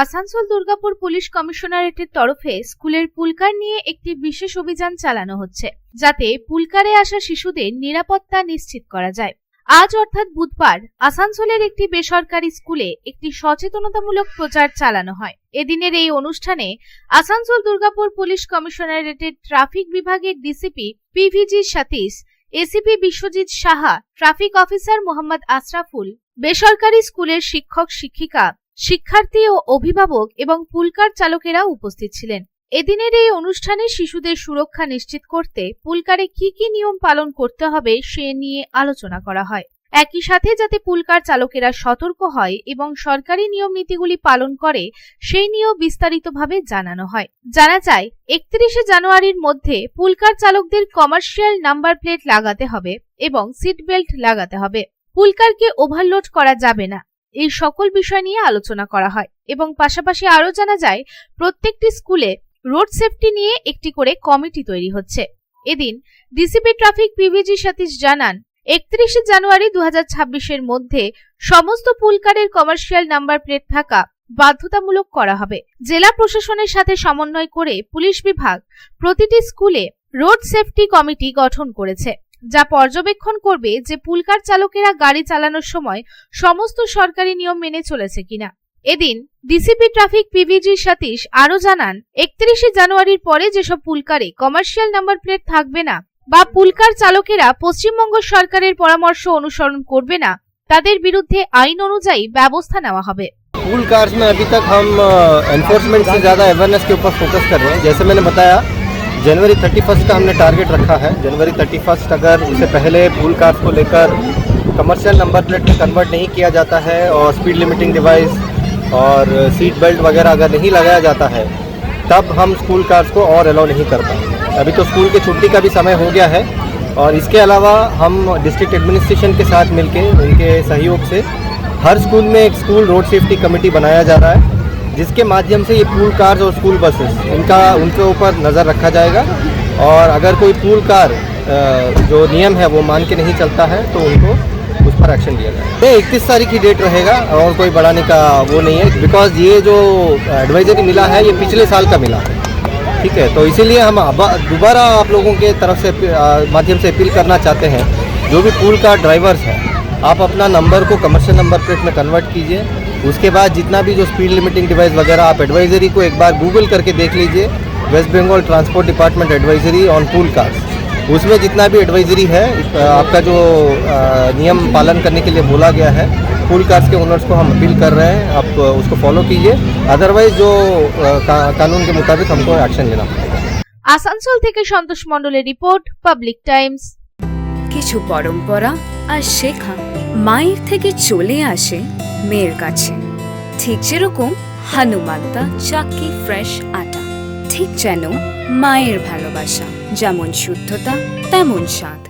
Asansol Durgapur police কমিশনারেটের তরফে স্কুলের pool car নিয়ে একটি বিশেষ অভিযান চালানো হচ্ছে, যাতে পুলকারে আসা শিশুদের নিরাপত্তা নিশ্চিত করা যায়। আজ অর্থাৎ বুধবার আসানসোলের একটি বেসরকারি স্কুলে একটি সচেতনতামূলক প্রচার চালানো হয়। এদিনের এই অনুষ্ঠানে আসানসোল দুর্গাপুর পুলিশ কমিশনারেটের ট্রাফিক বিভাগের DCP PVG Satish, ACP Biswajit Saha, traffic officer Mohammad Ashraful, বেসরকারি স্কুলের শিক্ষক শিক্ষিকা, শিক্ষার্থী ও অভিভাবক এবং পুলকার চালকেরা উপস্থিত ছিলেন। এদিনের এই অনুষ্ঠানে শিশুদের সুরক্ষা নিশ্চিত করতে পুলকারে কি কি নিয়ম পালন করতে হবে সে নিয়ে আলোচনা করা হয়। একই সাথে যাতে পুলকার চালকেরা সতর্ক হয় এবং সরকারি নিয়ম নীতিগুলি পালন করে সেই নিয়েও বিস্তারিতভাবে জানানো হয়। জানা যায় 31শে জানুয়ারির মধ্যে পুলকার চালকদের কমার্শিয়াল নাম্বার প্লেট লাগাতে হবে এবং সিট বেল্ট লাগাতে হবে। পুলকারকে ওভারলোড করা যাবে না। এই সকল বিষয় নিয়ে আলোচনা করা হয় এবং পাশাপাশি আরো জানা যায় প্রত্যেকটি স্কুলে রোড সেফটি নিয়ে একটি করে কমিটি তৈরি হচ্ছে। এদিন ডিসিপি ট্রাফিক পিভিজি সতীশ জানান, 31শে জানুয়ারি 2026-এর মধ্যে সমস্ত পুলকারের কমার্শিয়াল নাম্বার প্লেট থাকা বাধ্যতামূলক করা হবে। জেলা প্রশাসনের সাথে সমন্বয় করে পুলিশ বিভাগ প্রতিটি স্কুলে রোড সেফটি কমিটি গঠন করেছে, যা পর্যবেক্ষণ করবে যে পুলকার চালকেরা গাড়ি চালানোর সময় সমস্ত সরকারি নিয়ম মেনে চলেছে কিনা। এদিন ডিসিপি ট্রাফিক পিভিজি সতীশ আরো জানান, 31শে জানুয়ারির পরে যেসব পুলকারে কমার্শিয়াল নাম্বার প্লেট থাকবে না বা পুলকার চালকেরা পশ্চিমবঙ্গ সরকারের পরামর্শ অনুসরণ করবে না, তাদের বিরুদ্ধে আইন অনুযায়ী ব্যবস্থা নেওয়া হবে। पुल कार्स में अभी तक हम एनफोर्समेंट से ज़्यादा अवेयरनेस के ऊपर फोकस कर रहे हैं। जैसे मैंने बताया, जनवरी 31 का हमने टारगेट रखा है। जनवरी 31 अगर उससे पहले पुल कार्स को लेकर कमर्शियल नंबर प्लेट में कन्वर्ट नहीं किया जाता है और स्पीड लिमिटिंग डिवाइस और सीट बेल्ट वगैरह अगर नहीं लगाया जाता है, तब हम स्कूल कार्स को और अलाउ नहीं कर पाएंगे। अभी तो स्कूल की छुट्टी का भी समय हो गया है और इसके अलावा हम डिस्ट्रिक्ट एडमिनिस्ट्रेशन के साथ मिलके उनके सहयोग से हर स्कूल में एक स्कूल रोड सेफ्टी कमेटी बनाया जा रहा है, जिसके माध्यम से ये पूल कार्स और स्कूल बसेस उनके ऊपर नज़र रखा जाएगा और अगर कोई पूल कार जो नियम है वो मान के नहीं चलता है तो उनको उस पर एक्शन लिया जाएगा। 31 तारीख की डेट रहेगा और कोई बढ़ाने का वो नहीं है, बिकॉज ये जो एडवाइजरी मिला है ये पिछले साल का मिला है, ठीक है। तो इसीलिए हम दोबारा आप लोगों के तरफ से माध्यम से अपील करना चाहते हैं, जो भी पूल कार ड्राइवर्स हैं, आप अपना नंबर को कमर्शियल नंबर प्लेट में कन्वर्ट कीजिए। उसके बाद जितना भी जो स्पीड लिमिटिंग डिवाइस वगैरह, आप एडवाइजरी को एक बार गूगल करके देख लीजिए, West Bengal transport department advisory on pool cars. उसमें जितना भी एडवाइजरी है, आपका जो नियम पालन करने के लिए बोला गया है, पूल कार्स के ओनर्स को हम अपील कर रहे हैं, आप उसको फॉलो कीजिए। अदरवाइज जो कानून के मुताबिक हमको एक्शन लेना पड़ेगा। আসানসোল থেকে সন্তোষ মণ্ডলের রিপোর্ট, পাবলিক টাইমস। কিছু পরম্পরা আর শেখা মায়ের থেকে চলে আসে মেয়ের কাছে, ঠিক যেরকম হনুমান্তা চাক্কি ফ্রেশ আটা, ঠিক যেন মায়ের ভালোবাসা, যেমন শুদ্ধতা তেমন স্বাদ।